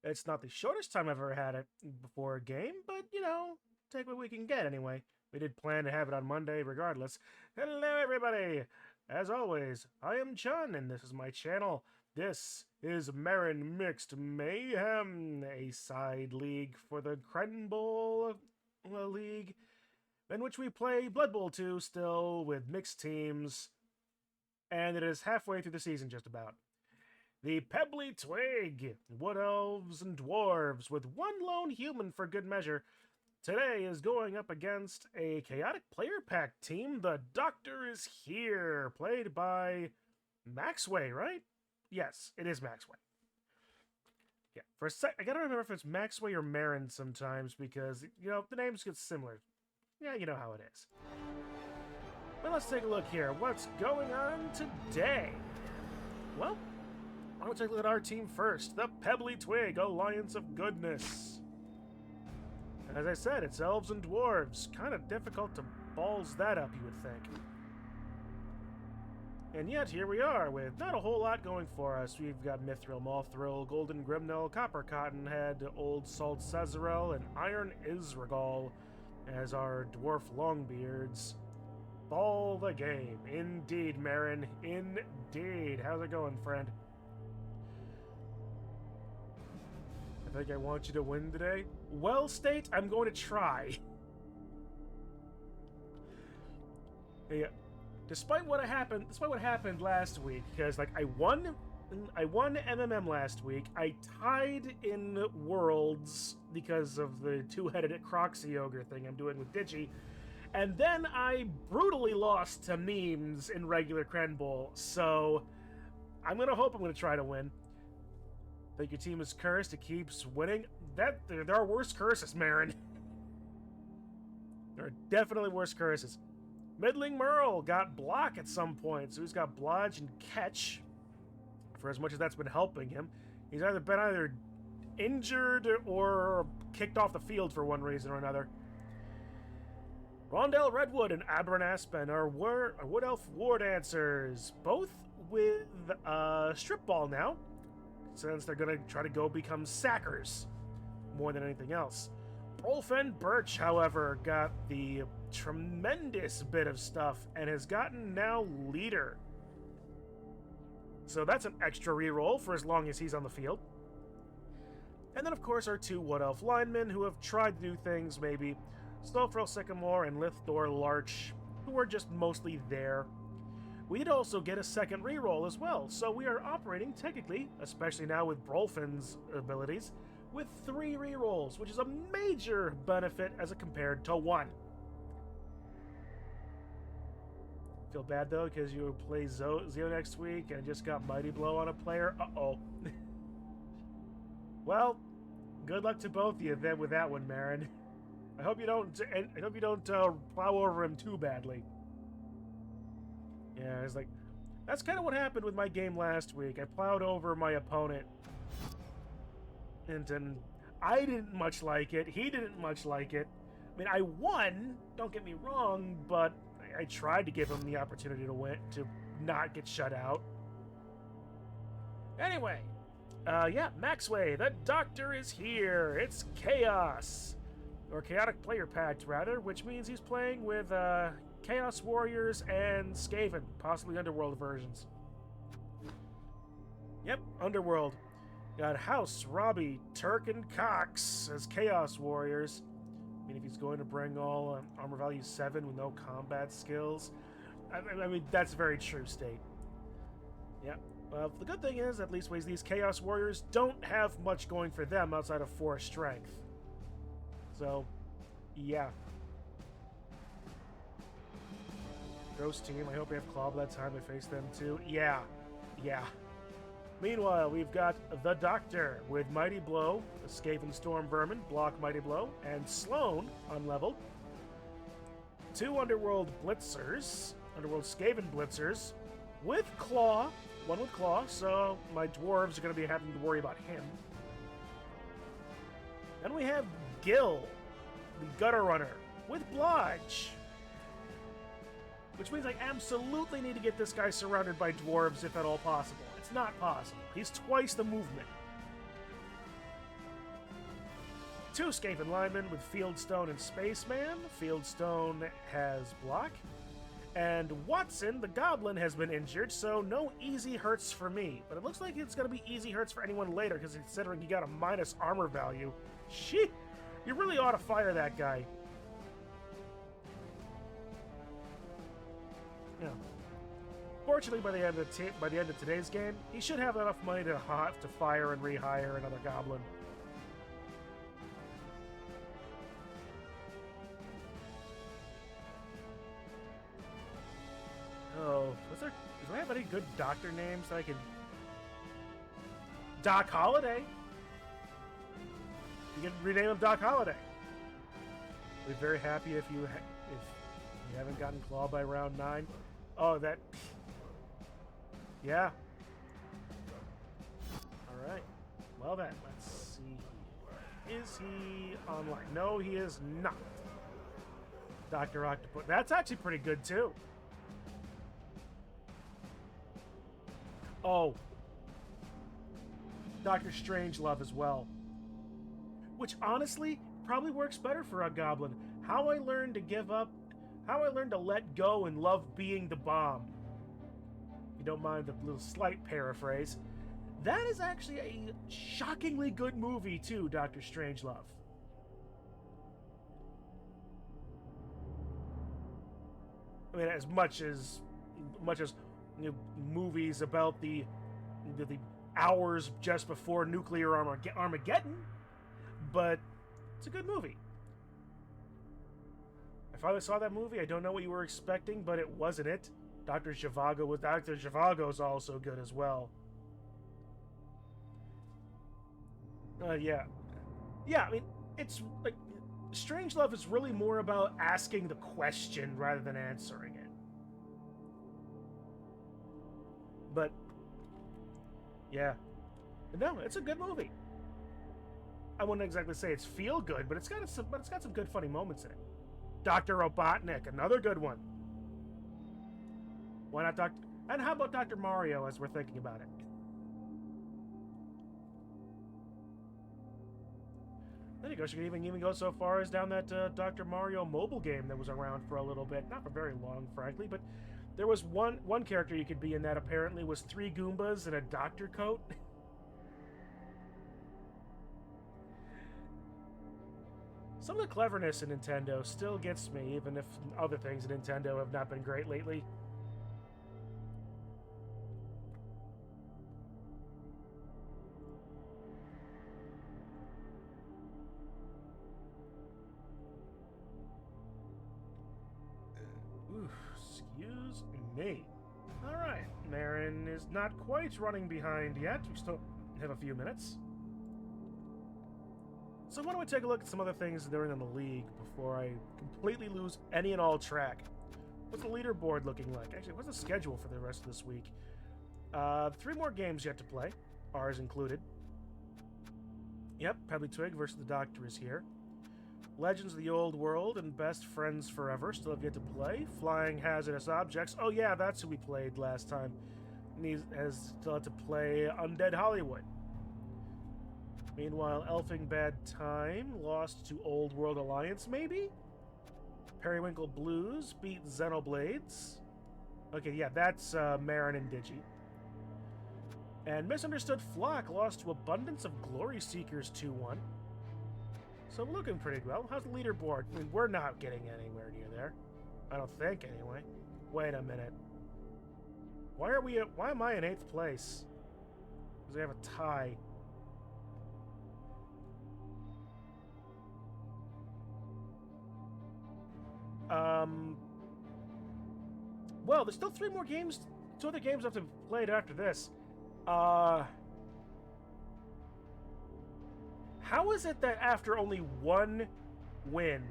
It's not the shortest time I've ever had it before a game, but, you know, take what we can get anyway. We did plan to have it on Monday regardless. Hello, everybody! As always, I am Chun, and this is my channel. This is Marin Mixed Mayhem, a side league for the Crenbowl League, in which we play Blood Bowl 2 still with mixed teams, and it is halfway through the season just about. The Pebbly Twig, Wood Elves and Dwarves, with one lone human for good measure, today is going up against a chaotic player pack team. The Doctor is here, played by Maxway, right? Yes, it is Maxway. Yeah, for a sec, I gotta remember if it's Maxway or Marin sometimes because, you know, the names get similar. Yeah, you know how it is. But let's take a look here. What's going on today? Well, I want to take a look at our team first. The Pebbly Twig, Alliance of Goodness. As I said, it's elves and dwarves. Kind of difficult to balls that up, you would think. And yet, here we are, with not a whole lot going for us. We've got Mithril, Mothril, Golden Grimnel, Copper Cottonhead, Old Salt Cezarel, and Iron Isregal as our dwarf longbeards. Ball the game. Indeed, Marin. Indeed. How's it going, friend? I think I want you to win today. Well, State, I'm going to try. Yeah. Despite what happened last week, because like I won MMM last week. I tied in Worlds because of the two-headed Croxy Ogre thing I'm doing with Digi. And then I brutally lost to memes in regular Crenbowl, so I'm gonna try to win. Think your team is cursed, it keeps winning? There are worse curses, Marin. There are definitely worse curses. Middling Merle got block at some point, so he's got blodge and catch. For as much as that's been helping him, he's either been injured or kicked off the field for one reason or another. Rondell Redwood and Aberon Aspen are Wood Elf War Dancers, both with strip ball now, since they're going to try to go become sackers more than anything else. Brolfen Birch, however, got the tremendous bit of stuff and has gotten now leader. So that's an extra reroll for as long as he's on the field. And then, of course, our two Wood Elf linemen who have tried to do things, maybe Stofrel Sycamore and Lithor Larch, who are just mostly there. We did also get a second reroll as well, so we are operating technically, especially now with Brolfin's abilities, with 3 rerolls, which is a major benefit as compared to 1. Feel bad though, because you play Zeo next week and just got Mighty Blow on a player. Uh-oh. Well, good luck to both of you then with that one, Marin. I hope you don't plow over him too badly. Yeah, it's like, that's kind of what happened with my game last week. I plowed over my opponent. And I didn't much like it. He didn't much like it. I mean, I won, don't get me wrong, but I tried to give him the opportunity to win, to not get shut out. Anyway, yeah, Maxway, the Doctor is here. It's Chaos. Or Chaotic Player Pact, rather, which means he's playing with Chaos Warriors and Skaven, possibly Underworld versions. Yep, Underworld. Got House, Robbie, Turk, and Cox as Chaos Warriors. I mean, if he's going to bring all armor value 7 with no combat skills, I mean, that's very true, State. Yep. Well, the good thing is, at least these Chaos Warriors don't have much going for them outside of 4 strength. So, yeah. Ghost team, I hope we have Claw by that time I face them too. Yeah. Meanwhile, we've got the Doctor with Mighty Blow, Skaven Storm Vermin, block Mighty Blow, and Sloan, unleveled. 2 Underworld Blitzers, Underworld Skaven Blitzers, with Claw, 1 with Claw, so my dwarves are going to be having to worry about him. Then we have Gil, the Gutter Runner, with Blodge. Which means I absolutely need to get this guy surrounded by dwarves if at all possible. It's not possible. He's twice the movement. 2 Skaven linemen with Fieldstone and Spaceman. Fieldstone has block. And Watson, the Goblin, has been injured, so no easy hurts for me. But it looks like it's going to be easy hurts for anyone later, because considering he got a minus armor value. Shit! You really ought to fire that guy. Yeah. Fortunately, by the end of today's game, he should have enough money to fire and rehire another Goblin. Oh, do I have any good doctor names that I can... Doc Holliday. You can rename him Doc Holliday. I'll be very happy if you haven't gotten clawed by round 9. Oh, that... Yeah. Alright. Well then, let's see. Is he online? No, he is not. Dr. Octopus. That's actually pretty good, too. Oh. Dr. Strangelove as well. Which, honestly, probably works better for a goblin. How I learned to give up... How I learned to let go and love being the bomb. If you don't mind the little slight paraphrase. That is actually a shockingly good movie, too, Dr. Strangelove. I mean, as much as you know, movies about the hours just before nuclear Armageddon, but it's a good movie. I finally saw that movie. I don't know what you were expecting, but it wasn't it. Dr. Zhivago is also good as well. Yeah. Yeah, I mean, it's like Strangelove is really more about asking the question rather than answering it. But yeah. No, it's a good movie. I wouldn't exactly say it's feel good, but it's got some good funny moments in it. Dr. Robotnik, another good one. Why not Dr. And how about Dr. Mario as we're thinking about it? There you go. She can even go so far as down that Dr. Mario mobile game that was around for a little bit. Not for very long, frankly, but there was one character you could be in that apparently was 3 Goombas in a doctor coat. Some of the cleverness in Nintendo still gets me, even if other things in Nintendo have not been great lately. Excuse me. Alright, Marin is not quite running behind yet. We still have a few minutes. So why don't we take a look at some other things that are in the league before I completely lose any and all track. What's the leaderboard looking like? Actually, what's the schedule for the rest of this week? 3 more games yet to play, ours included. Yep, Pebbly Twig versus the Doctor is here. Legends of the Old World and Best Friends Forever still have yet to play. Flying Hazardous Objects. Oh yeah, that's who we played last time. Has still had to play Undead Hollywood. Meanwhile, Elfing Bad Time lost to Old World Alliance, maybe? Periwinkle Blues beat Xenoblades. Okay, yeah, that's Marin and Digi. And Misunderstood Flock lost to Abundance of Glory Seekers 2-1. So we're looking pretty well. How's the leaderboard? I mean, we're not getting anywhere near there. I don't think, anyway. Wait a minute. Why am I in 8th place? Because I have a tie. Well, there's still 3 more games, 2 other games I have to play after this. How is it that after only 1 win,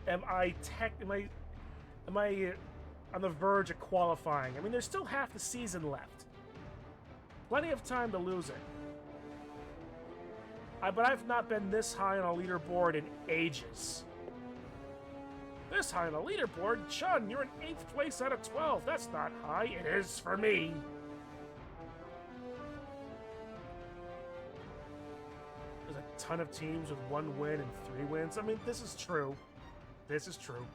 am I on the verge of qualifying? I mean, there's still half the season left. Plenty of time to lose it. But I've not been this high on a leaderboard in ages. This high on a leaderboard? Chun, you're in 8th place out of 12. That's not high. It is for me. There's a ton of teams with 1 win and 3 wins. I mean, this is true. This is true.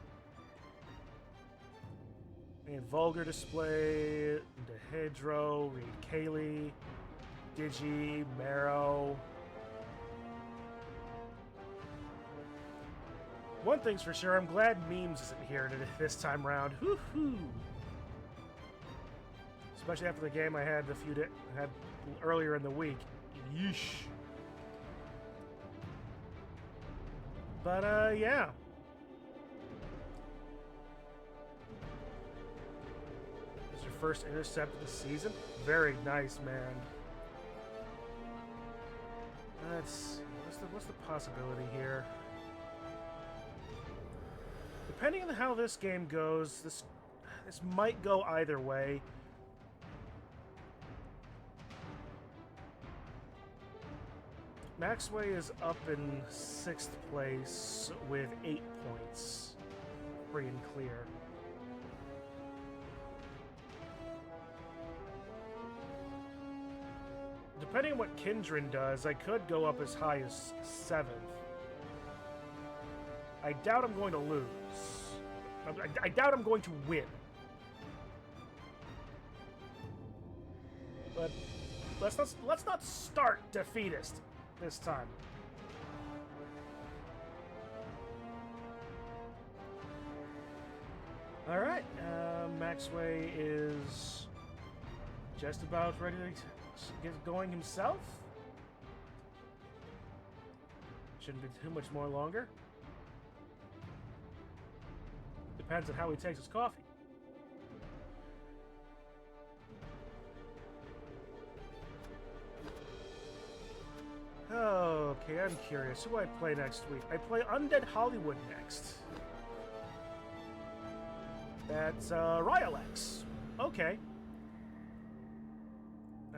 And Vulgar Display, Dehedro, Reed Kaylee, Digi, Marrow. One thing's for sure, I'm glad Memes isn't here this time round. Woohoo! Especially after the game I had had earlier in the week. Yeesh. But yeah. This is your first intercept of the season. Very nice, man. What's the possibility here? Depending on how this game goes, this might go either way. Maxway is up in 6th place with 8 points. Free and clear. Depending on what Kindred does, I could go up as high as 7th. I doubt I'm going to lose. I doubt I'm going to win. But let's not start defeatist this time. All right, Maxway is just about ready to get going himself. Shouldn't be too much more longer. Depends on how he takes his coffee. Okay, I'm curious. Who do I play next week? I play Undead Hollywood next. That's Ryalex. Okay.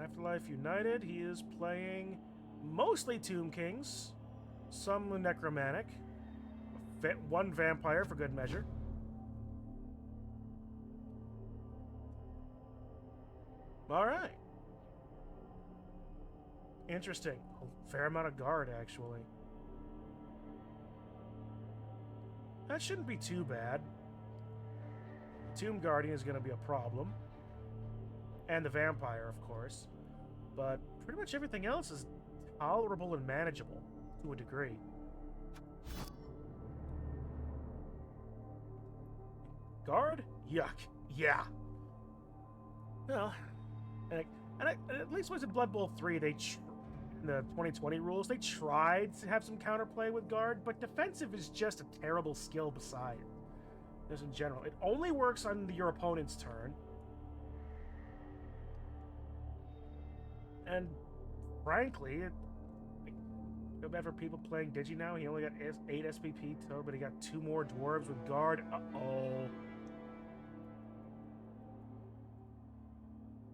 Afterlife United, he is playing mostly Tomb Kings, some Necromantic, 1 Vampire for good measure. Alright. Interesting. A fair amount of guard, actually. That shouldn't be too bad. Tomb Guardian is going to be a problem. And the Vampire, of course. But pretty much everything else is tolerable and manageable, to a degree. Guard? Yuck. Yeah. Well, and at least was in Blood Bowl 3, in the 2020 rules, they tried to have some counterplay with guard, but defensive is just a terrible skill beside. Just in general. It only works on your opponent's turn. And frankly, no bad for people playing Digi now. He only got 8 SPP total, but he got 2 more dwarves with guard. Uh-oh.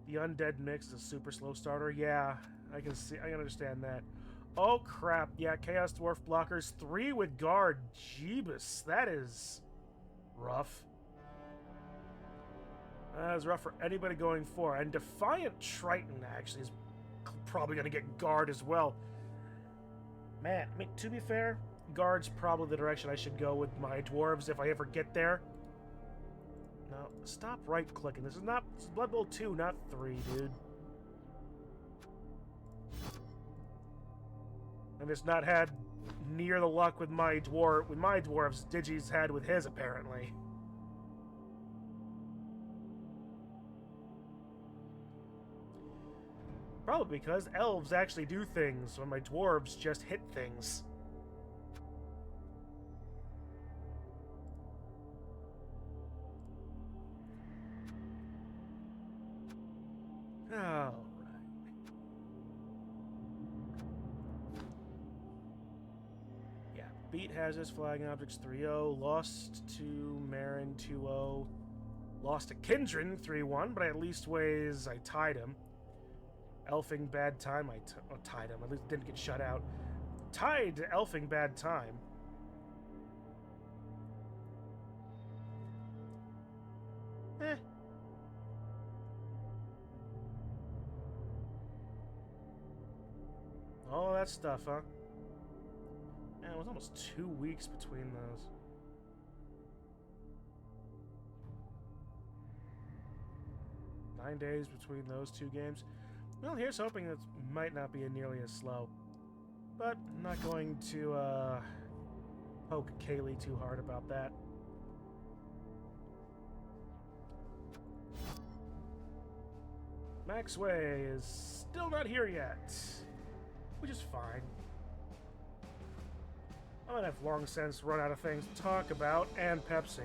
The undead mix is a super slow starter. Yeah, I can understand that. Oh crap! Yeah, Chaos Dwarf blockers 3 with guard. Jeebus, that is rough. That is rough for anybody going 4. And Defiant Triton actually is probably going to get guard as well. Man, I mean, to be fair, guard's probably the direction I should go with my dwarves if I ever get there. Now, stop right-clicking. This is Blood Bowl 2, not 3, dude. I've just not had near the luck with my dwarves Digi's had with his, apparently. Probably because elves actually do things when my dwarves just hit things. Alright. Yeah, beat Hazard's flagging objects 3-0, lost to Marin 2-0, lost to Kindred 3-1, but at least ways I tied him. Elfing bad time, I tied him, at least didn't get shut out. Tied to Elfing bad time. All that stuff, huh? Man, it was almost 2 weeks between those. Nine days between those two games. Well, here's hoping it might not be nearly as slow. But I'm not going to poke Kaylee too hard about that. Maxway is still not here yet, which is fine. I might have long since run out of things to talk about, and Pepsi.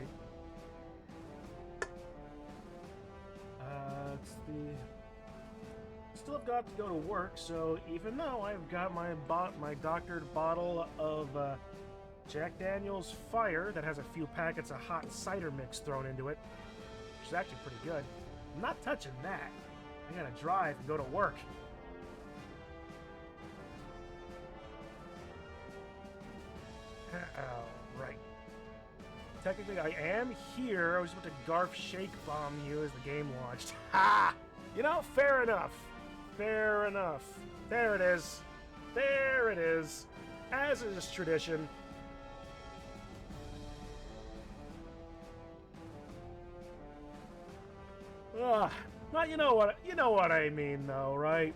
Still have got to go to work, so even though I've got my doctored bottle of Jack Daniel's Fire that has a few packets of hot cider mix thrown into it, which is actually pretty good, I'm not touching that. I gotta drive and go to work. Right. Technically, I am here. I was about to Garf Shake Bomb you as the game launched. Ha! You know, fair enough. Fair enough. There it is. There it is. As is tradition. Well, you know what I mean, though, right?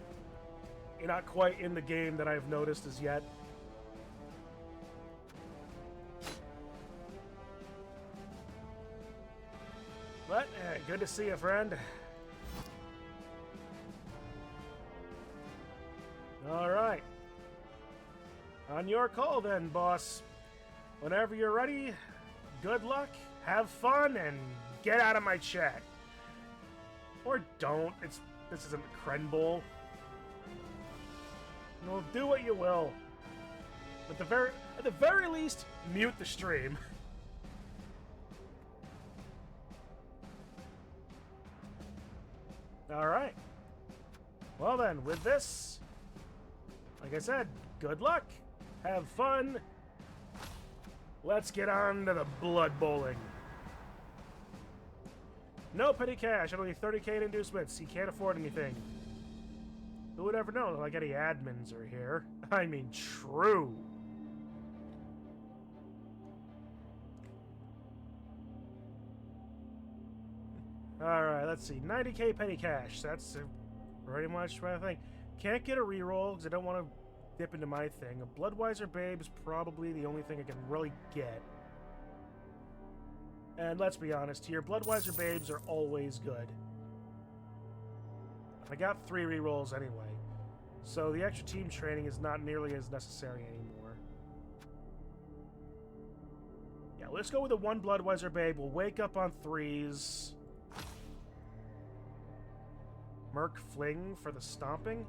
You're not quite in the game that I've noticed as yet. But, good to see you, friend. Alright. On your call, then, boss. Whenever you're ready, good luck, have fun, and get out of my chat. Or don't. This isn't Kren Bowl. Well, do what you will. At the very least, mute the stream. Alright. Well then, with this, like I said, good luck, have fun, let's get on to the blood bowling. No petty cash, only 30k in inducements, you can't afford anything. Who would ever know, like any admins are here? I mean, true. Alright, let's see. 90k petty cash. That's pretty much what I think. Can't get a reroll because I don't want to dip into my thing. A Bloodweiser Babe is probably the only thing I can really get. And let's be honest here, Bloodweiser Babes are always good. I got 3 rerolls anyway, so the extra team training is not nearly as necessary anymore. Yeah, let's go with the 1 Bloodweiser Babe. We'll wake up on 3s. Merc Fling for the stomping.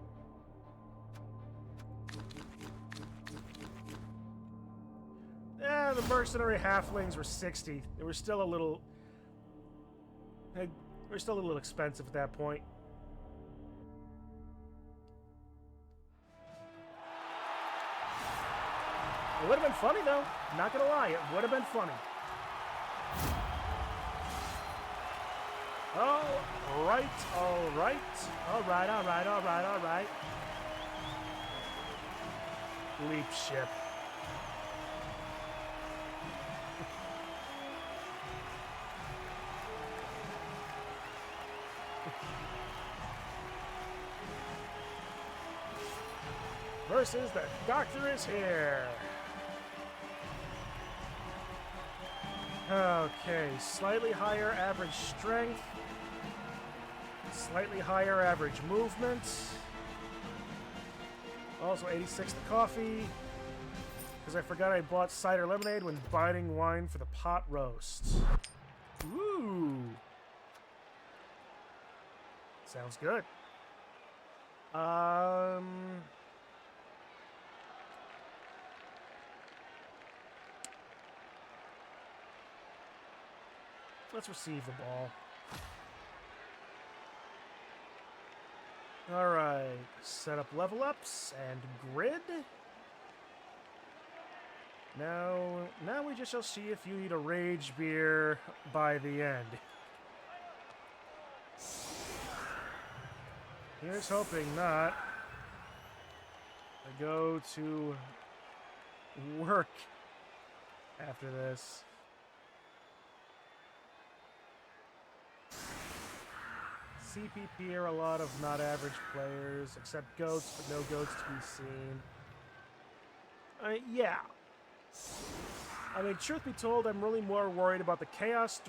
The mercenary halflings were 60. They were still a little... They were still a little expensive at that point. It would have been funny, though. Not gonna lie, it would have been funny. Alright, alright. Alright, alright, alright, alright. Leap ship. Versus the doctor is here. Okay, slightly higher average strength. Slightly higher average movement. Also 86 the coffee. Because I forgot I bought cider lemonade when buying wine for the pot roast. Ooh. Sounds good. Let's receive the ball. Alright, set up level ups and grid. Now we just shall see if you need a rage beer by the end. Here's hoping not. I go to work after this. CPP are a lot of not average players, except goats, but no goats to be seen. Yeah. I mean, truth be told, I'm really more worried about the Chaos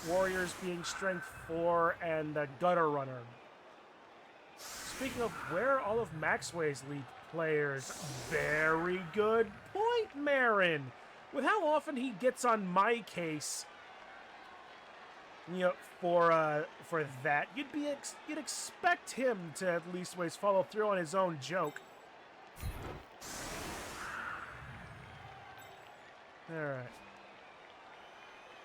Warriors being Strength 4 and the Gutter Runner. Speaking of, where are all of Maxway's league players? Very good point, Marin. With how often he gets on my case, you know, for that, you'd expect him to at least ways follow through on his own joke. Alright.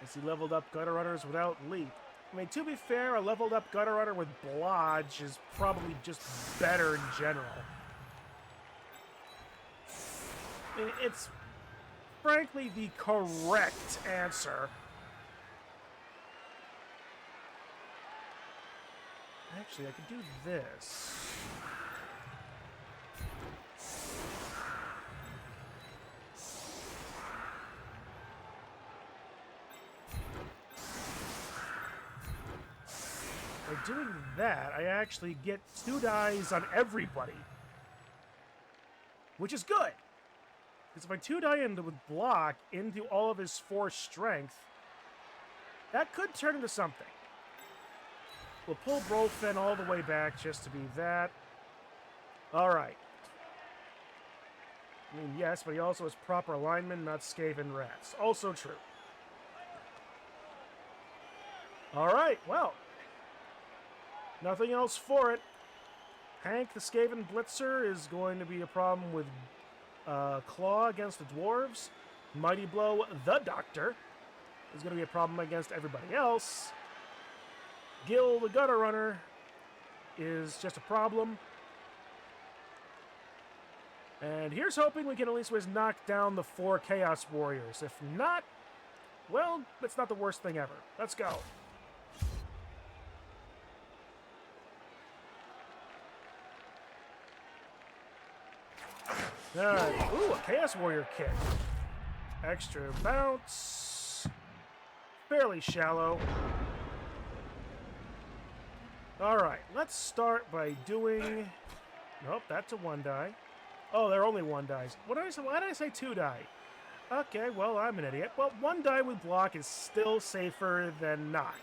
As he leveled up Gutter Runners without Leap. I mean, to be fair, a leveled up Gutter Runner with Blodge is probably just better in general. I mean, it's frankly the correct answer. Actually, I could do this. By doing that, I actually get 2 dies on everybody. Which is good. Because if I 2 die into with block into all of his 4 strength, that could turn into something. We'll pull Brofen all the way back just to be that. Alright. I mean, yes, but he also has proper alignment, not Skaven Rats. Also true. Alright, well. Nothing else for it. Hank, the Skaven Blitzer, is going to be a problem with Claw against the Dwarves. Mighty Blow, the Doctor, is going to be a problem against everybody else. Gil, the Gutter Runner, is just a problem. And here's hoping we can at least knock down the 4 Chaos Warriors. If not, well, it's not the worst thing ever. Let's go. Alright. Ooh, a Chaos Warrior kick. Extra bounce. Fairly shallow. Alright, let's start by doing... Nope, that's a 1 die. Oh, they're only 1 dies. What did I say? Why did I say 2 die? Okay, well, I'm an idiot. Well, 1 die with block is still safer than not.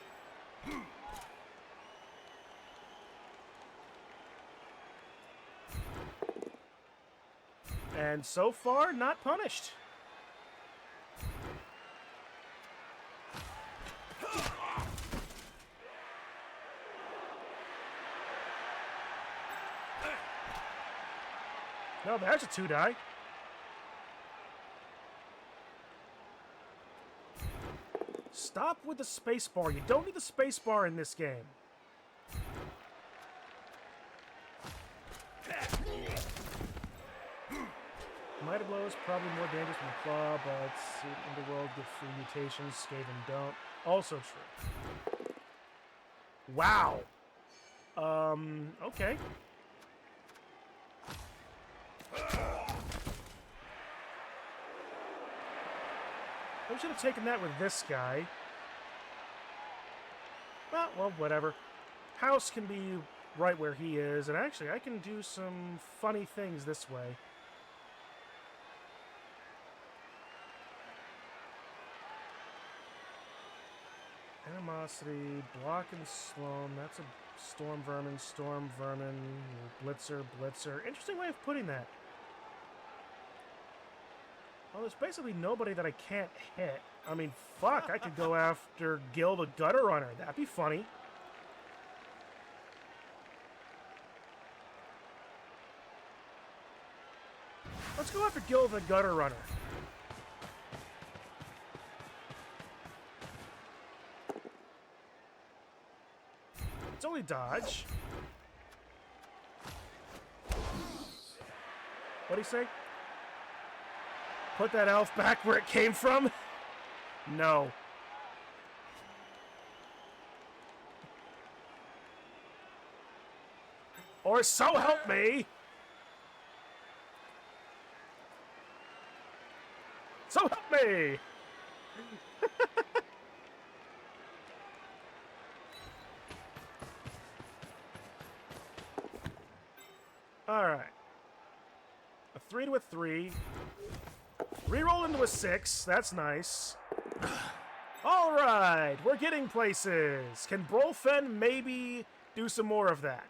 And so far, not punished. No, there's a 2 die. Stop with the spacebar. You don't need the spacebar in this game. Mighty Blow is probably more dangerous than Claw, but in the world get free mutations, Skaven don't. Also true. Wow. Okay. I should have taken that with this guy. Well, whatever. House can be right where he is, and actually I can do some funny things this way. Animosity, block and Sloan, that's a Storm Vermin, Blitzer. Interesting way of putting that. Well, there's basically nobody that I can't hit. I mean, fuck, I could go after Gil the Gutter Runner. That'd be funny. Let's go after Gil the Gutter Runner. It's only dodge. What'd he say? Put that elf back where it came from? No. Or so help me! So help me! Alright. A 3 to a 3. Reroll into a 6. That's nice. Alright, we're getting places. Can Brolfen maybe do some more of that?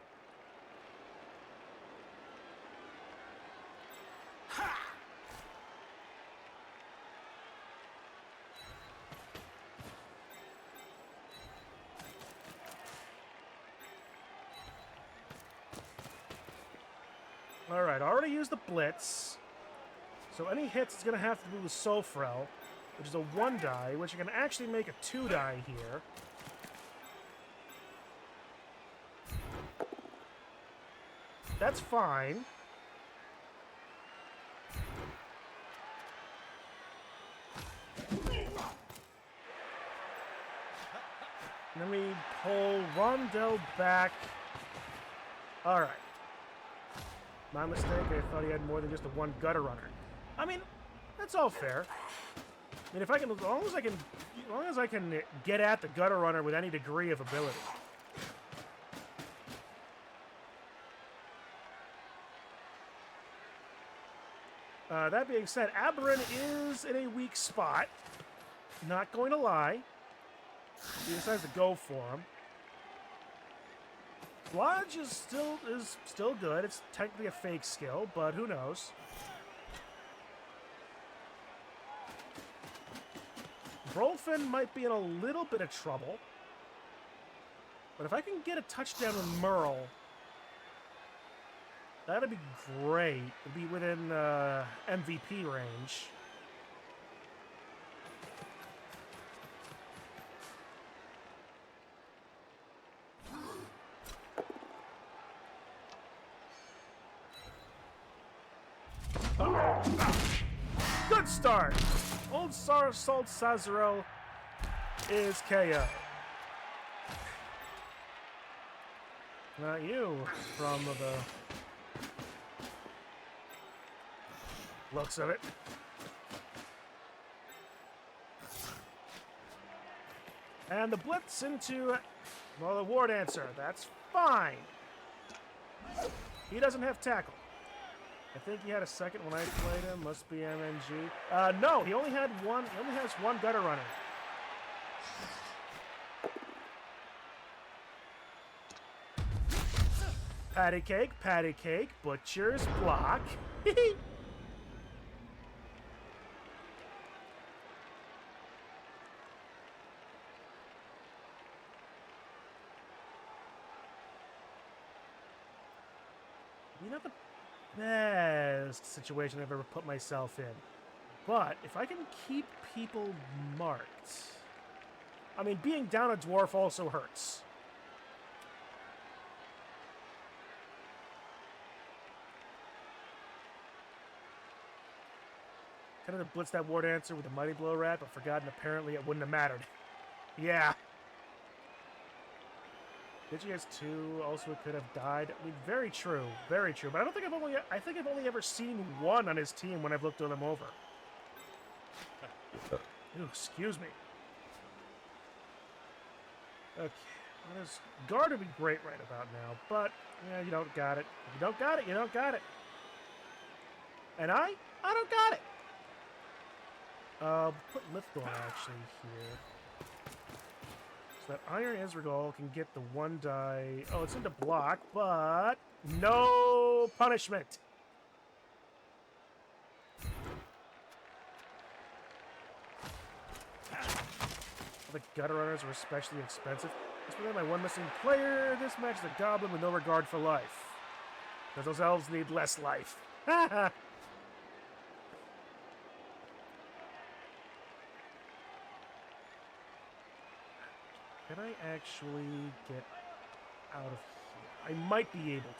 Alright, I already used the Blitz. So any hits is going to have to be with Sofrel, which is a 1 die, which I can actually make a 2 die here. That's fine. Let me pull Rondell back. Alright. My mistake, I thought he had more than just a 1 gutter runner. I mean, that's all fair. I mean, if I can, as long as I can get at the gutter runner with any degree of ability. That being said, Aberrin is in a weak spot. Not going to lie. He decides to go for him. Lodge is still good. It's technically a fake skill, but who knows? Brolfen might be in a little bit of trouble. But if I can get a touchdown with Merle, that'd be great. It'd be within MVP range. Good start! Old Salt Sazero is KO. Not you, from the looks of it. And the blitz into, well, the War Dancer. That's fine. He doesn't have tackle. I think he had a second when I played him. Must be MNG. No, he only had one. He only has 1 gutter runner. Patty cake, butcher's block. You know, the best situation I've ever put myself in. But if I can keep people marked... I mean, being down a dwarf also hurts. Kind of blitzed that War Dancer with a Mighty Blow Rat, but forgotten apparently it wouldn't have mattered. Yeah. Digious 2 also could have died. I mean, very true, very true. But I don't think I think I've only ever seen 1 on his team when I've looked at him over. Ooh, excuse me. Okay, well, his guard would be great right about now, but yeah, you don't got it. If you don't got it, you don't got it. And I don't got it. Put Lithgorn actually here. So that Iron Ezregal can get the 1 die. Oh, it's into block, but no punishment. The gutter runners were especially expensive. That's why my 1 missing player. This match is a goblin with no regard for life. Because those elves need less life. Haha. Can I actually get out of here? I might be able to.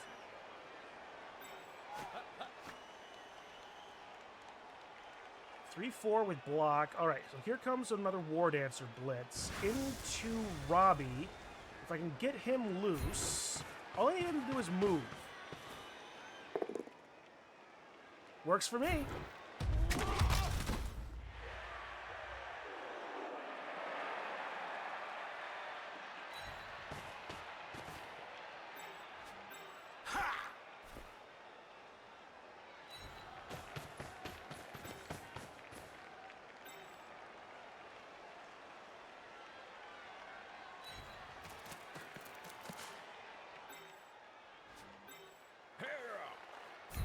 Three, 4 with block. Alright, so here comes another War Dancer blitz. Into Robbie. If I can get him loose, all I need him to do is move. Works for me.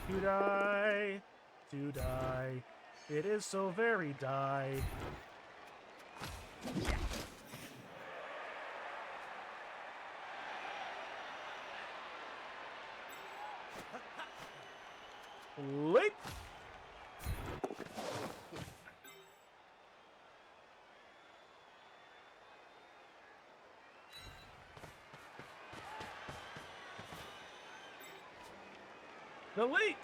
To die, to die. It is so very die. Leap! The leap!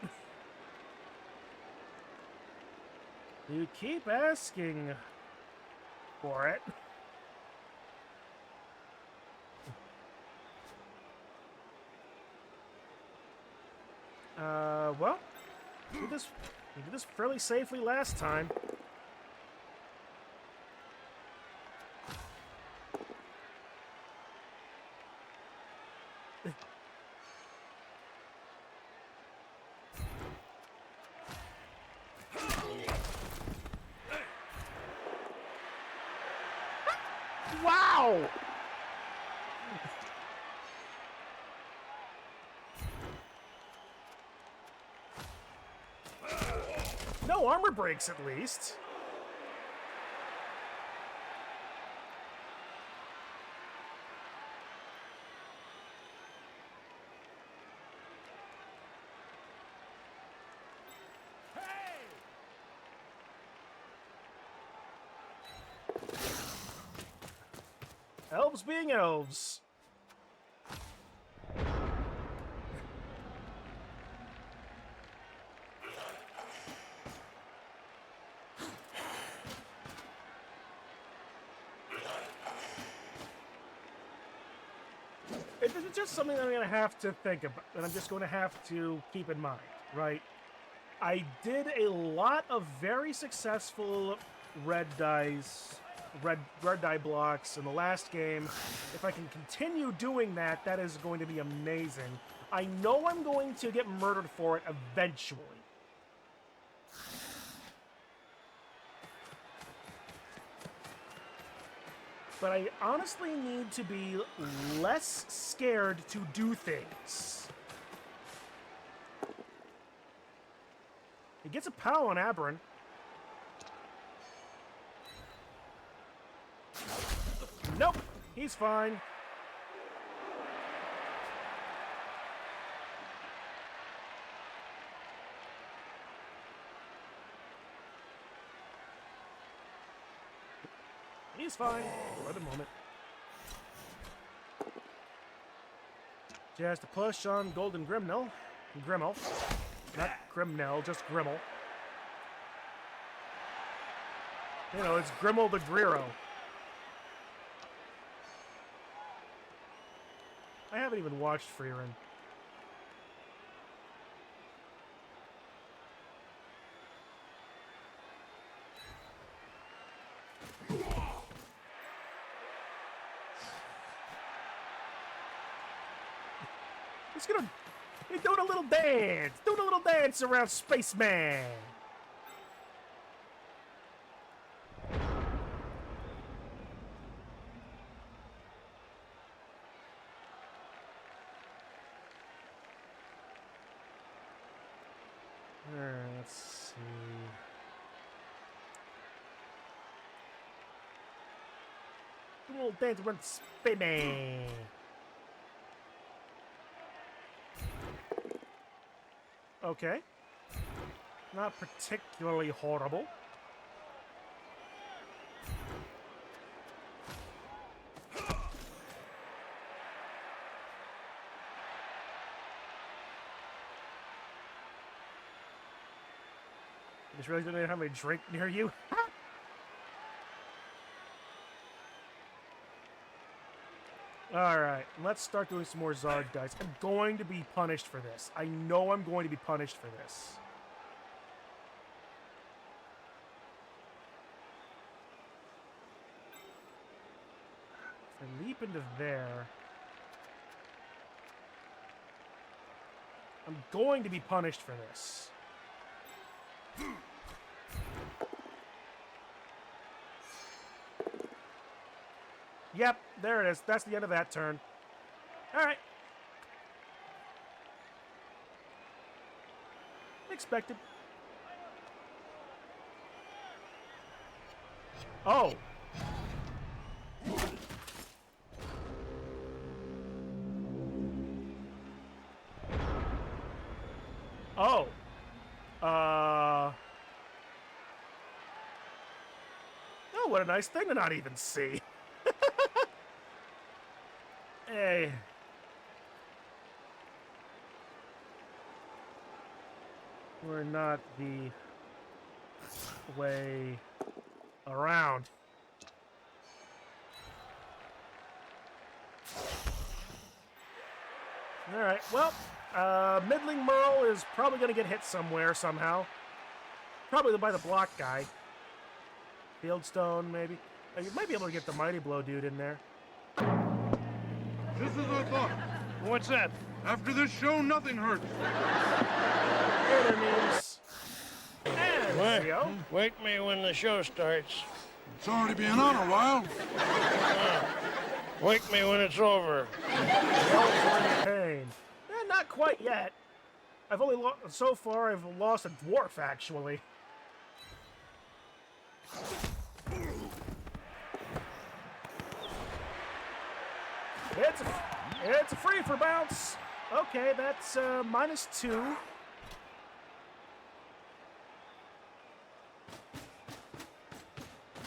You keep asking for it. Well, we did this fairly safely last time. Wow! No armor breaks, at least. Elves being elves. It's just something I'm going to have to think about, and I'm just going to have to keep in mind, right? I did a lot of very successful red die blocks in the last game. If I can continue doing that, that is going to be amazing. I know I'm going to get murdered for it eventually. But I honestly need to be less scared to do things. He gets a POW on Aberrin. Nope, he's fine. He's fine for the moment. Just to push on Golden Grimmel. Not Grimnell, just Grimmel. You know, it's Grimmel the Griro. I haven't even watched Freerin. He's gonna... He's doing a little dance! Doing a little dance around Spaceman! Let's see... Doing a little dance around Spaceman! Okay. Not particularly horrible. You just really didn't have a drink near you? Alright, let's start doing some more Zarg dice. I'm going to be punished for this. I know I'm going to be punished for this. If I leap into there... I'm going to be punished for this. Yep, there it is. That's the end of that turn. All right. Expected. Oh. Oh. Oh, what a nice thing to not even see. Hey. We're not the way around. Alright, well, middling Merle is probably going to get hit somewhere, somehow. Probably by the block guy. Fieldstone, maybe. You might be able to get the Mighty Blow dude in there. Just as I thought. What's that? After this show, nothing hurts. Enemies. And Zio. Wake me when the show starts. It's already been on a while. Wake me when it's over. Pain. Not quite yet. I've only so far I've lost a dwarf, actually. It's a free for bounce. Okay, that's -2.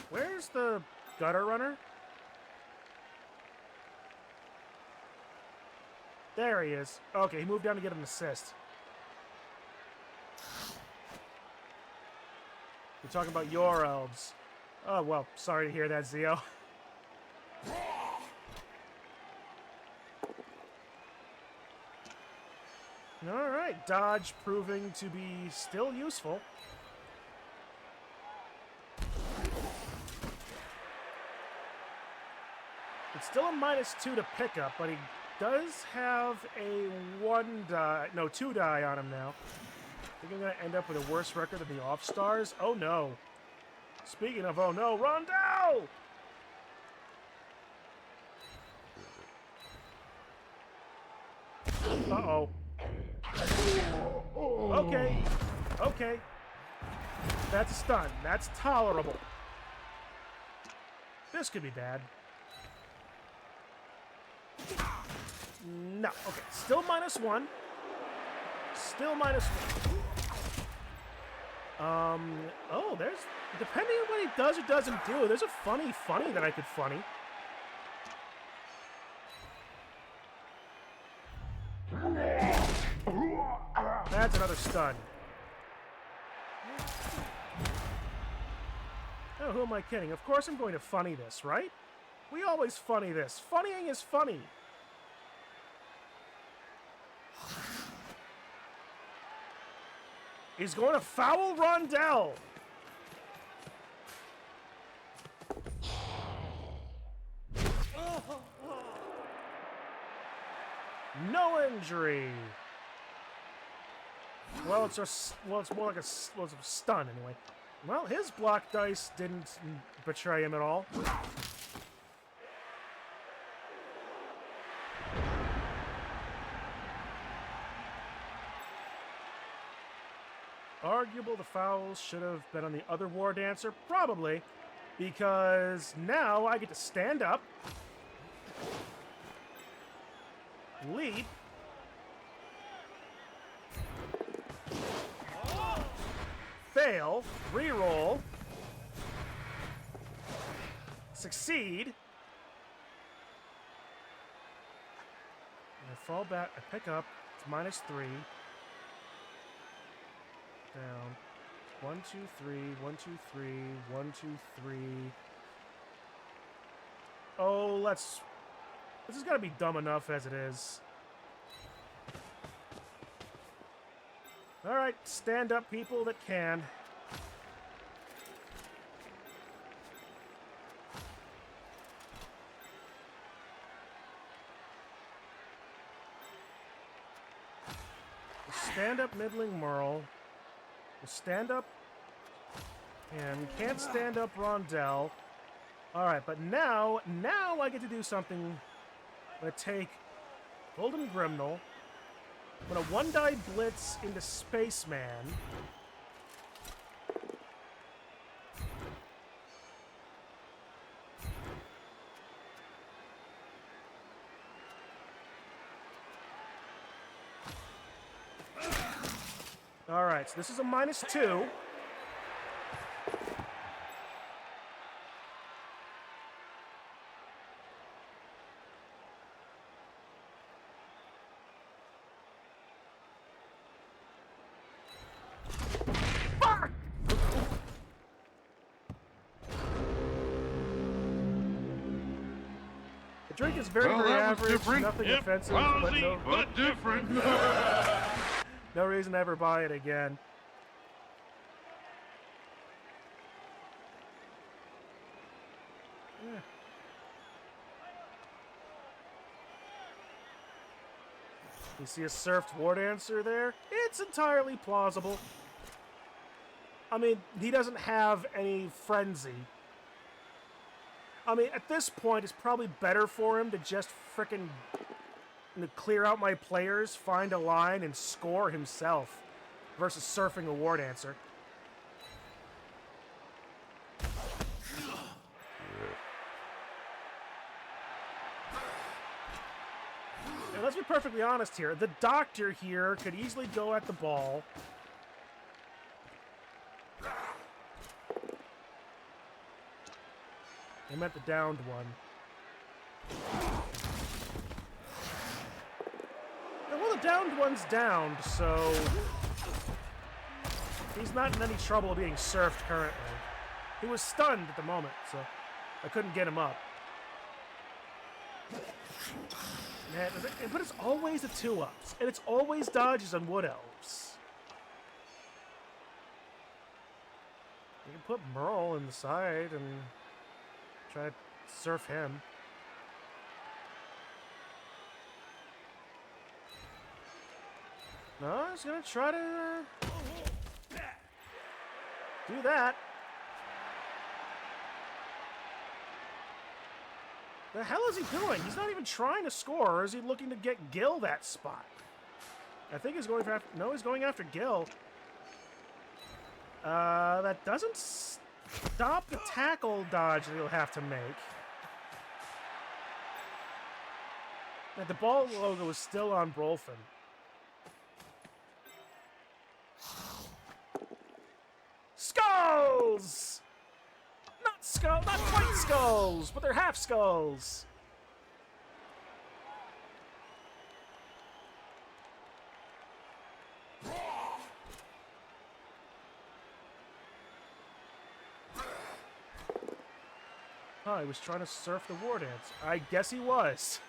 Where's the gutter runner? There he is. Okay, he moved down to get an assist. We're talking about your elves. Oh, well, sorry to hear that, Zio. Alright, dodge proving to be still useful. It's still a -2 to pick up, but he does have a 2 die on him now. I think I'm going to end up with a worse record than the Off-Stars. Oh, no. Speaking of oh, no, Rondo! Uh-oh. Okay. Okay. That's a stun. That's tolerable. This could be bad. No. Okay. Still -1. Still -1. Oh, there's... Depending on what he does or doesn't do, there's a funny that I could funny. That's another stun. Oh, who am I kidding? Of course I'm going to funny this, right? We always funny this. Funnying is funny. He's going to foul Rondell. No injury. Well, it's more like a stun anyway. Well, his block dice didn't betray him at all. Arguable the fouls should have been on the other War Dancer? Probably, because now I get to stand up, leap, fail, reroll, succeed, and I fall back, I pick up, it's -3. Down. 1, 2, 3, 1, 2, 3, 1, 2, 3. Oh, this has got to be dumb enough as it is. Alright, stand up people that can. Stand up middling Merle. Stand up and can't stand up Rondell. Alright, but now I get to do something. I'm going to take Golden Grimnel, When a 1-die blitz into Spaceman. Alright, so this is a -2. Fuck! The drink is very, Well, very that was average, different. nothing Yep. offensive, but Lousy, no, but different. no reason to ever buy it again. Yeah. You see a surfed war dancer there? It's entirely plausible. I mean, he doesn't have any frenzy. I mean, at this point, it's probably better for him to just frickin' clear out my players, find a line, and score himself versus surfing a war dancer. And let's be perfectly honest here. The doctor here could easily go at the ball. I meant the downed one. Well, the downed one's downed, so he's not in any trouble being surfed currently. He was stunned at the moment, so I couldn't get him up. Man, but it's always the 2-ups, and it's always dodges on wood elves. You can put Merle in the side and try to surf him. No, he's gonna try to do that. The hell is he doing? He's not even trying to score, or is he looking to get Gil that spot? I think he's going for no, he's going after Gil. That doesn't stop the tackle dodge that he'll have to make. Now, the ball logo is still on Brolfin. Skulls! Not quite skulls, but they're half skulls. Oh, he was trying to surf the war dance. I guess he was.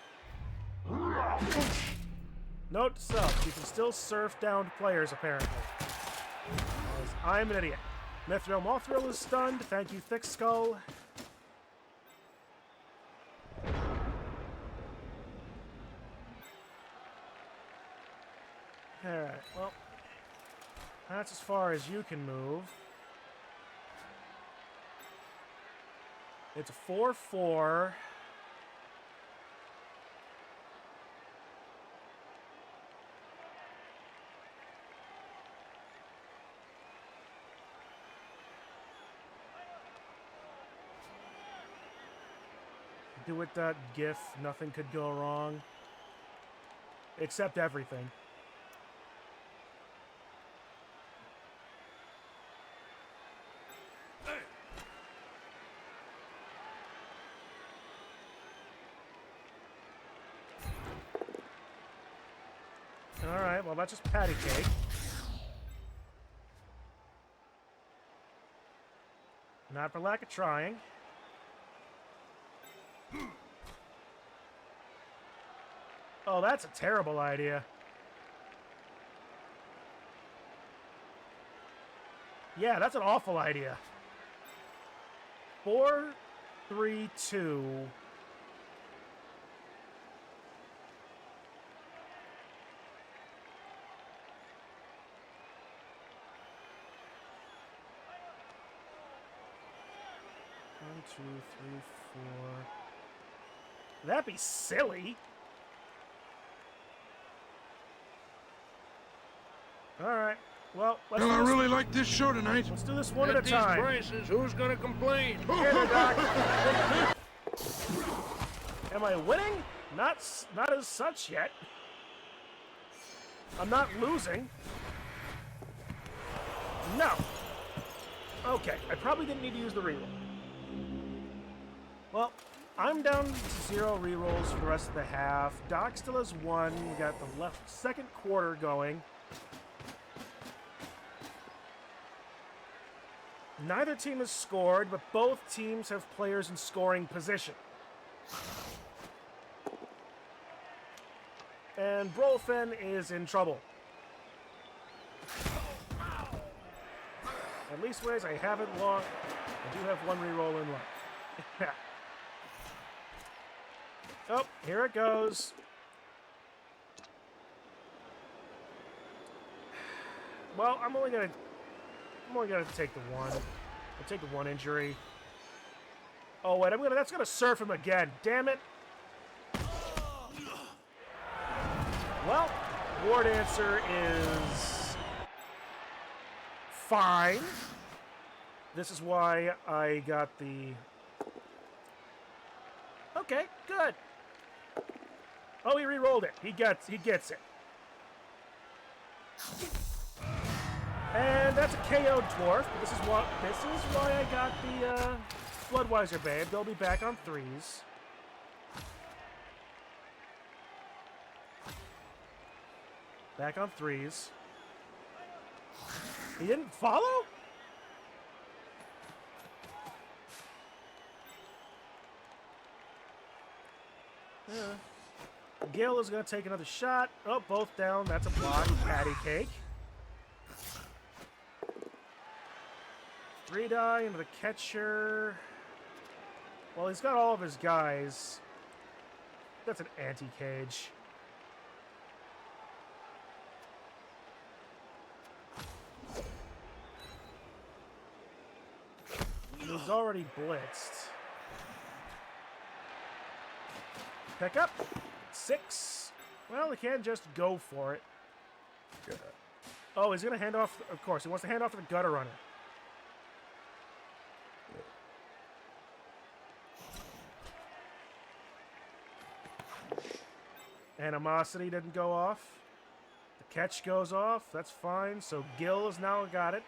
Note to self, you can still surf downed players, apparently. As I'm an idiot. Mithril Mothrill is stunned. Thank you, Thick Skull. Alright, well, that's as far as you can move. It's a 4-4. Do with that GIF, nothing could go wrong. Except everything. Alright, well that's just patty cake. Not for lack of trying. Oh, that's a terrible idea. Yeah, that's an awful idea. 4, 3, 2. One, 2, 3, 4. That'd be silly. All right. Well, let's Well, I do this, really like this show tonight. let's do this one at At a these time. prices, who's gonna complain? Here, Doc. Am I winning? Not as such yet. I'm not losing. No. Okay, I probably didn't need to use the reroll. Well, I'm down to 0 rerolls for the rest of the half. Doc still has 1. We got the second quarter going. Neither team has scored, but both teams have players in scoring position. And Brolfen is in trouble. At least ways I haven't lost. I do have 1 reroll in left. Oh, here it goes. Well, I'm only gonna take the 1. I'll take the 1 injury. Oh wait, that's gonna surf him again. Damn it. Well, War Dancer is fine. This is why I got the... Okay, good. Oh, he re-rolled it. He gets it. And that's a KO dwarf. But this is why I got the Bloodweiser Babe. They'll be back on 3s. Back on 3s. He didn't follow? Yeah. Gil is going to take another shot. Oh, both down. That's a block. Patty cake. 3 die into the catcher. Well, he's got all of his guys. That's an anti-cage. He's already blitzed. Pick up. 6. Well, he can't just go for it. Oh, he's going to hand off... Of course, he wants to hand off to the gutter runner. Animosity didn't go off. The catch goes off. That's fine. So Gil has now got it.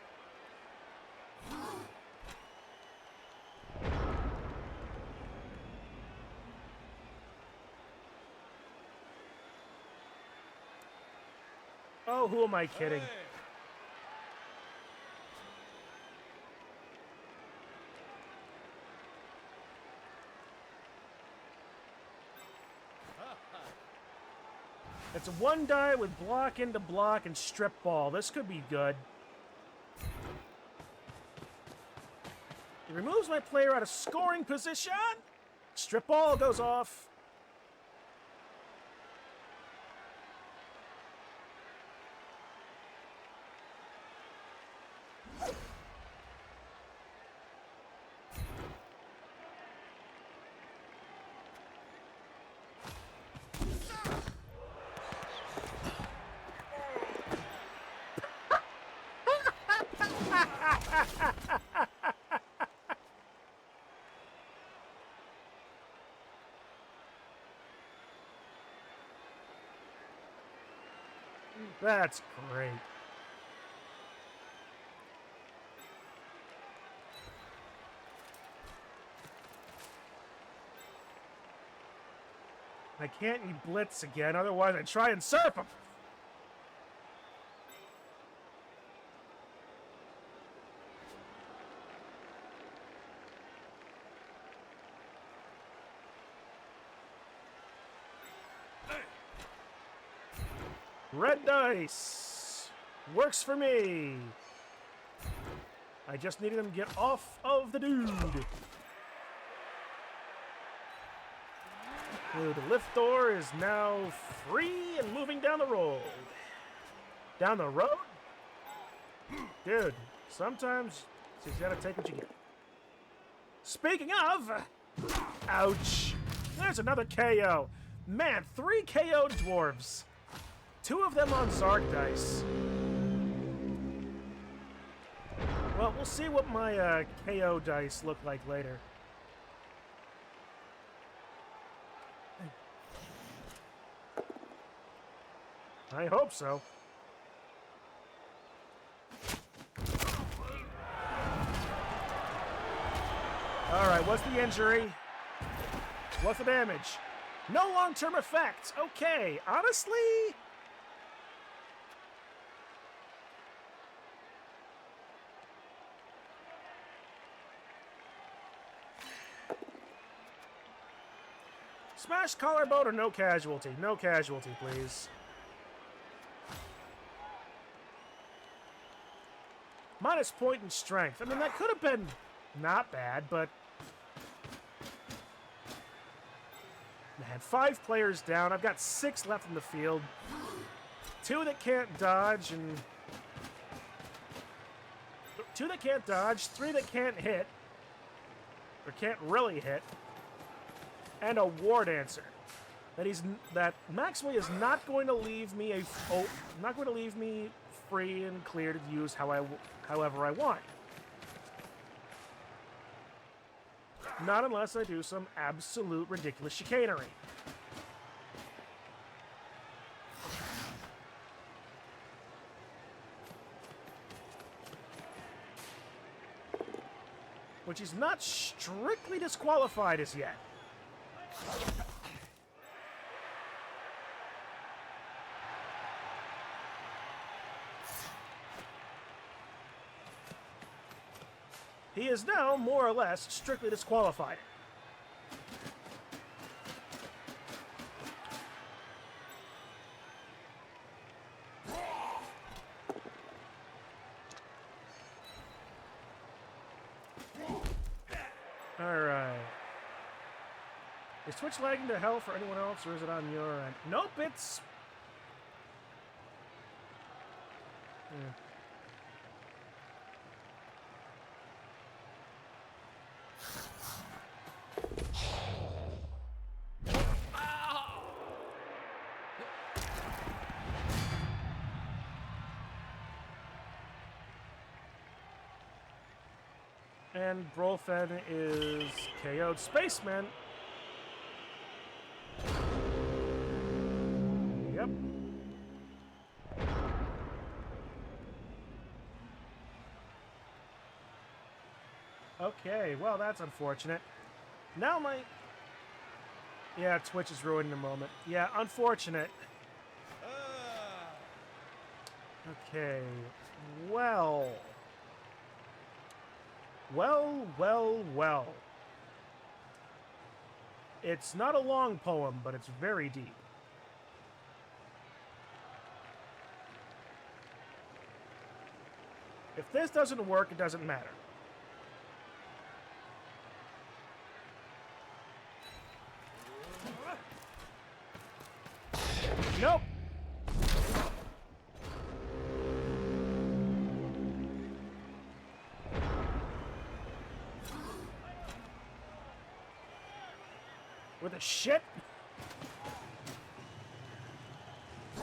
Oh, who am I kidding? It's a 1 die with block into block and strip ball. This could be good. It removes my player out of scoring position. Strip ball goes off. That's great. I can't blitz again, otherwise I'd try and surf him. Red dice. Works for me. I just needed him to get off of the dude. The lift door is now free and moving down the road. Down the road? Dude, sometimes you just gotta take what you get. Speaking of, ouch. There's another KO. Man, 3 KO dwarves. 2 of them on Zarg dice. Well, we'll see what my KO dice look like later. I hope so. Alright, what's the injury? What's the damage? No long-term effects. Okay, honestly... Smash collarbone or no casualty? No casualty, please. Minus point in strength. I mean, that could have been not bad, but... Man, 5 players down. I've got 6 left in the field. 2 that can't dodge, and... 2 that can't dodge, 3 that can't hit. Or can't really hit. And a war dancer. That Maxwell is not going to leave me not going to leave me free and clear to use however I want. Not unless I do some absolute ridiculous chicanery. Which he's not strictly disqualified as yet. He is now, more or less, strictly disqualified. Alright. Is Twitch lagging to hell for anyone else, or is it on your end? Nope, it's... Yeah. And Brolfen is KO'd. Spaceman. Yep. Okay, well, that's unfortunate. Now my... Yeah, Twitch is ruining the moment. Yeah, unfortunate. Okay, well... Well. It's not a long poem, but it's very deep. If this doesn't work, it doesn't matter. Nope. With a shit? I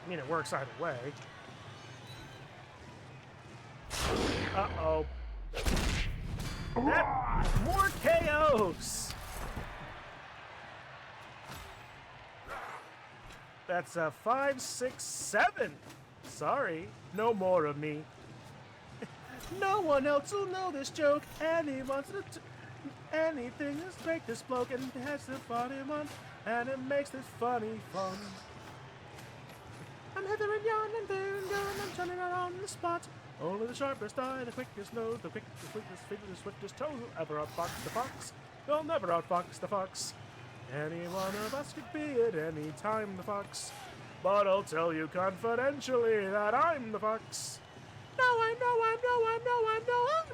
mean, it works either way. Uh-oh. More KOs! That's 5, 6, 7. Sorry, no more of me. No one else will know this joke, and he wants to anything to break this bloke, and it has the funny one, and it makes this funny fun. I'm hither and yon and there and yon, I'm turning around the spot. Only the sharpest eye, the quickest nose, the quickest finger, the swiftest toe will ever outfox the fox. You'll never outfox the fox. Any one of us could be at any time the fox. But I'll tell you confidentially that I'm the fox. No, I'm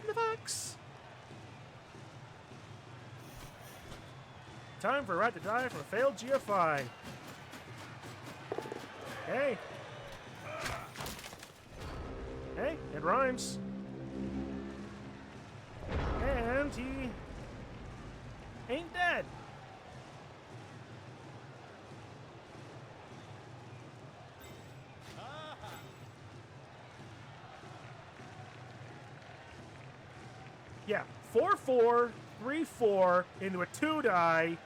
the fox. Time for a rat to die from a failed GFI. Hey. Hey, it rhymes. And he ain't dead. Yeah, 4-4, 3-4 into a 2-die.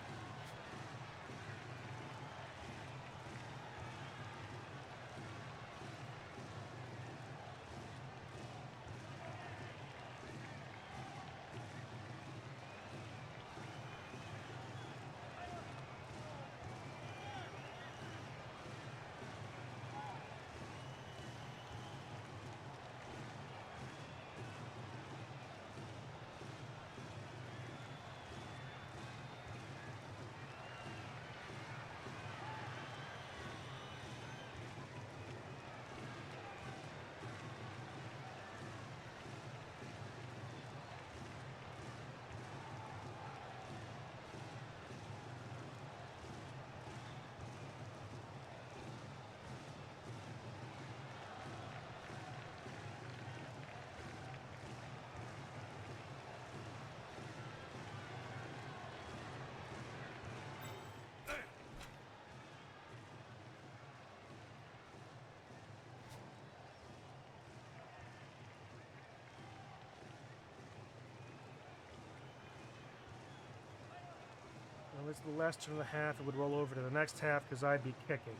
Well, this is the last turn of the half. It would roll over to the next half because I'd be kicking.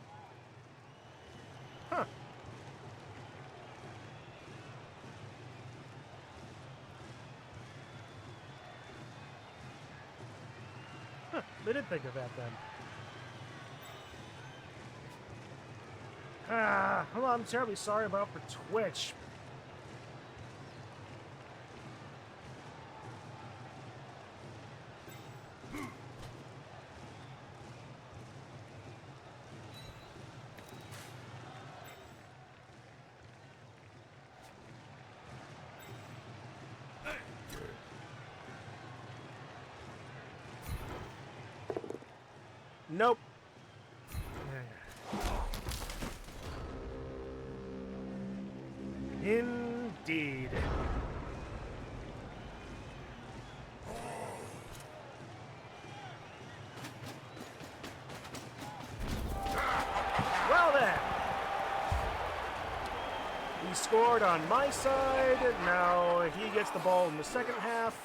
Huh. Huh. They did think of that then. Well, I'm terribly sorry about for Twitch. Nope. Indeed. Well then. He scored on my side. Now he gets the ball in the second half.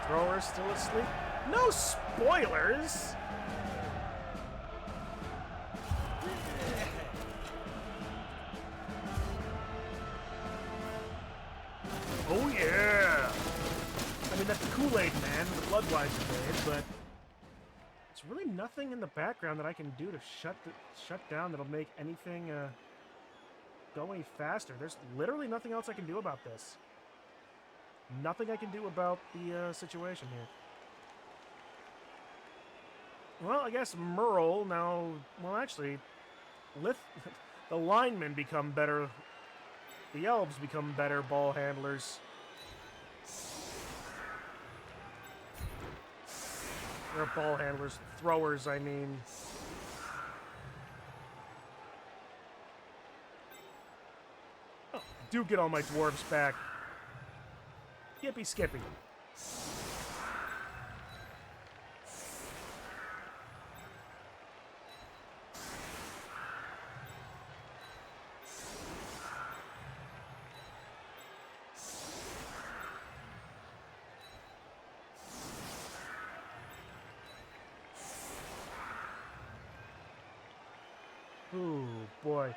Thrower still asleep. No spoilers. Oh yeah. I mean, that's the Kool-Aid man, the Bloodweiser man, but there's really nothing in the background that I can do to shut down that'll make anything go any faster. There's literally nothing else I can do about this. Nothing I can do about the situation here. Well, I guess Merle now... Well, actually, the linemen become better. The elves become better ball handlers. Or ball handlers. Throwers, I mean. Oh, I do get all my dwarves back. Skippy, Skippy. Ooh, boy.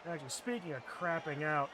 Actually, speaking of crapping out,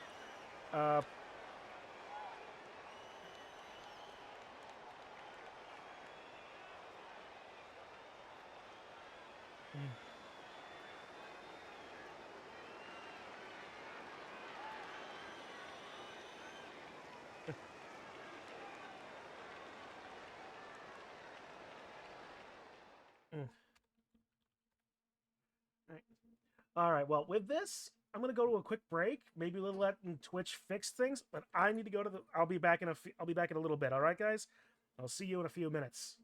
All right. Well, with this, I'm gonna go to a quick break. Maybe we'll let Twitch fix things, but I need to go to the. I'll be back in a little bit. All right, guys. I'll see you in a few minutes.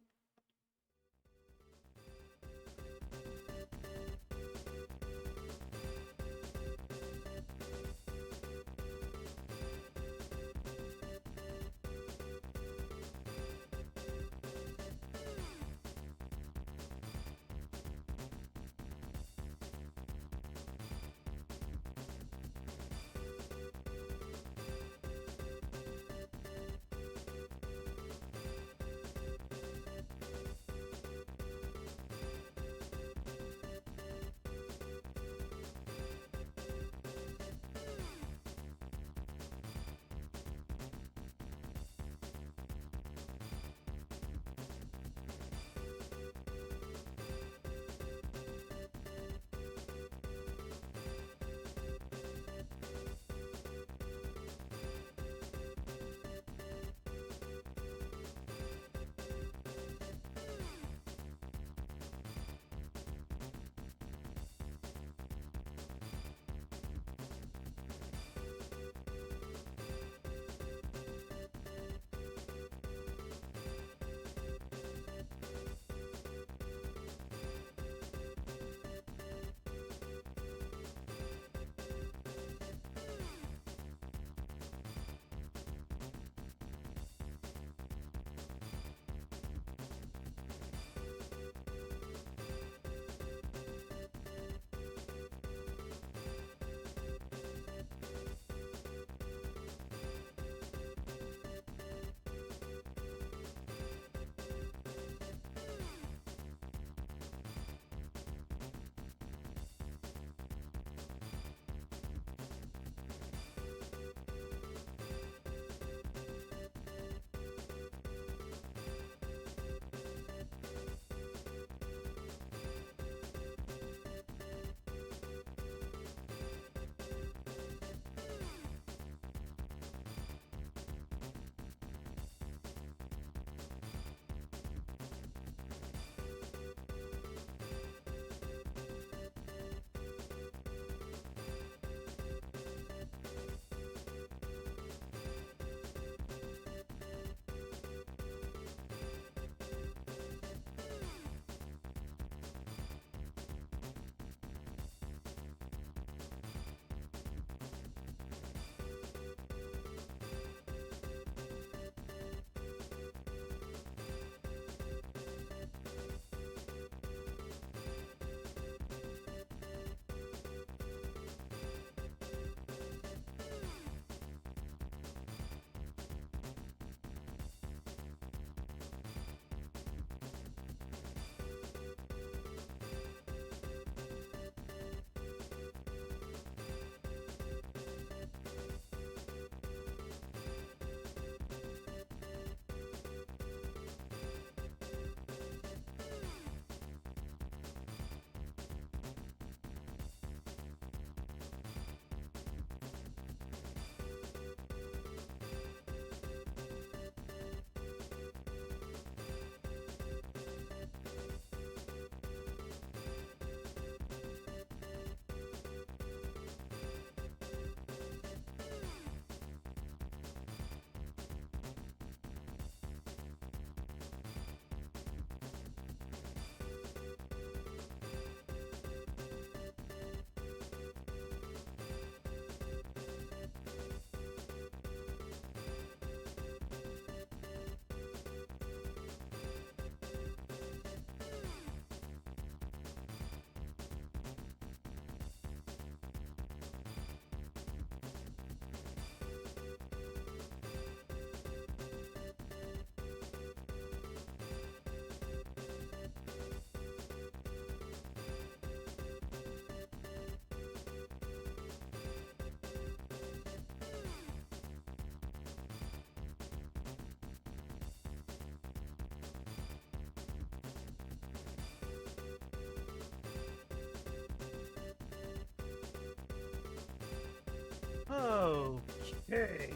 Okay.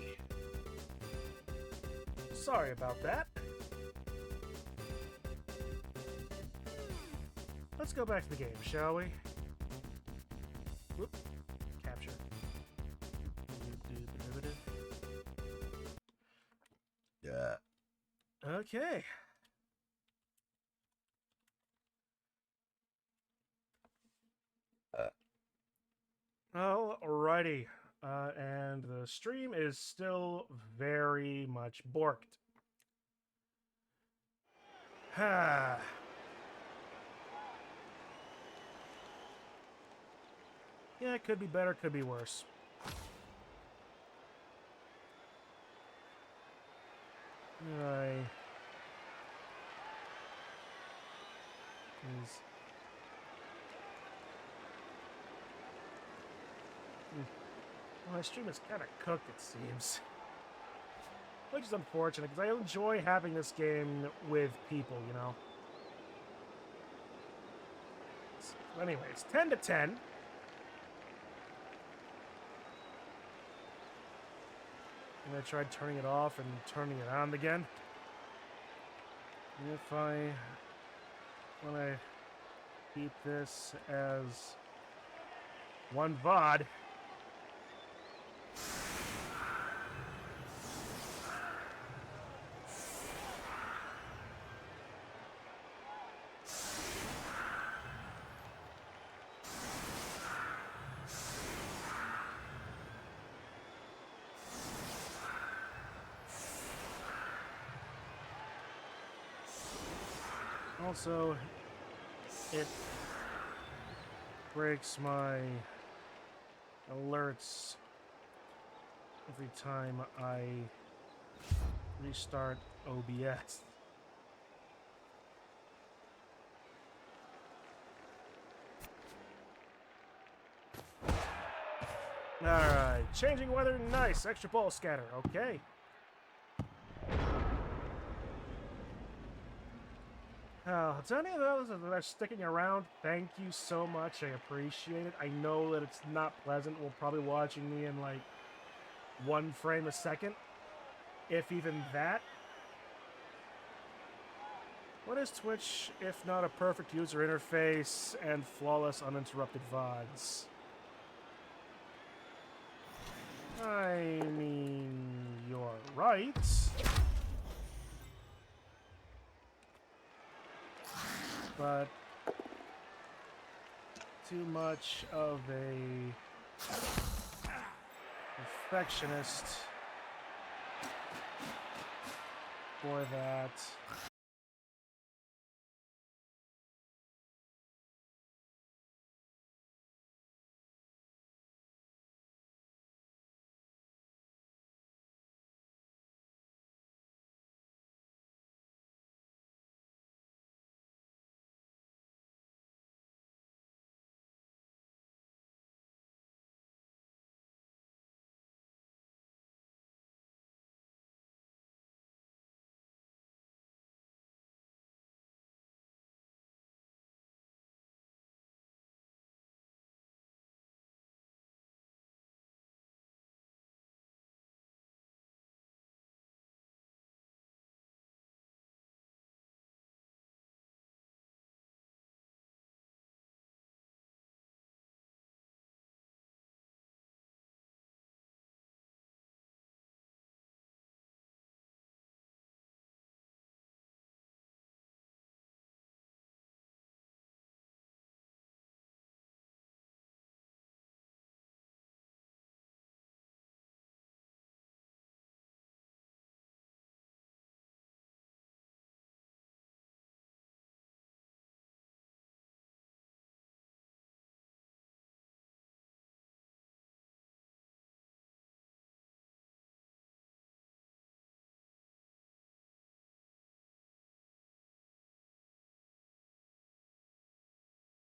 Sorry about that. Let's go back to the game, shall we? Whoop. Capture. Yeah. Okay. Alrighty. And the stream is still very much borked. Ha. Yeah, it could be better, could be worse. Alright. Well, my stream is kind of cooked, it seems. Which is unfortunate, because I enjoy having this game with people, you know? So anyway, it's 10 to 10. And I tried turning it off and turning it on again. And if I want to keep this as one VOD, also, it breaks my alerts every time I restart OBS. Alright, changing weather, nice. Extra ball scatter, okay. To any of those that are sticking around, thank you so much. I appreciate it. I know that it's not pleasant. We're probably watching me in like 1 frame a second, if even that. What is Twitch if not a perfect user interface and flawless uninterrupted VODs? I mean, you're right. But too much of a perfectionist for that.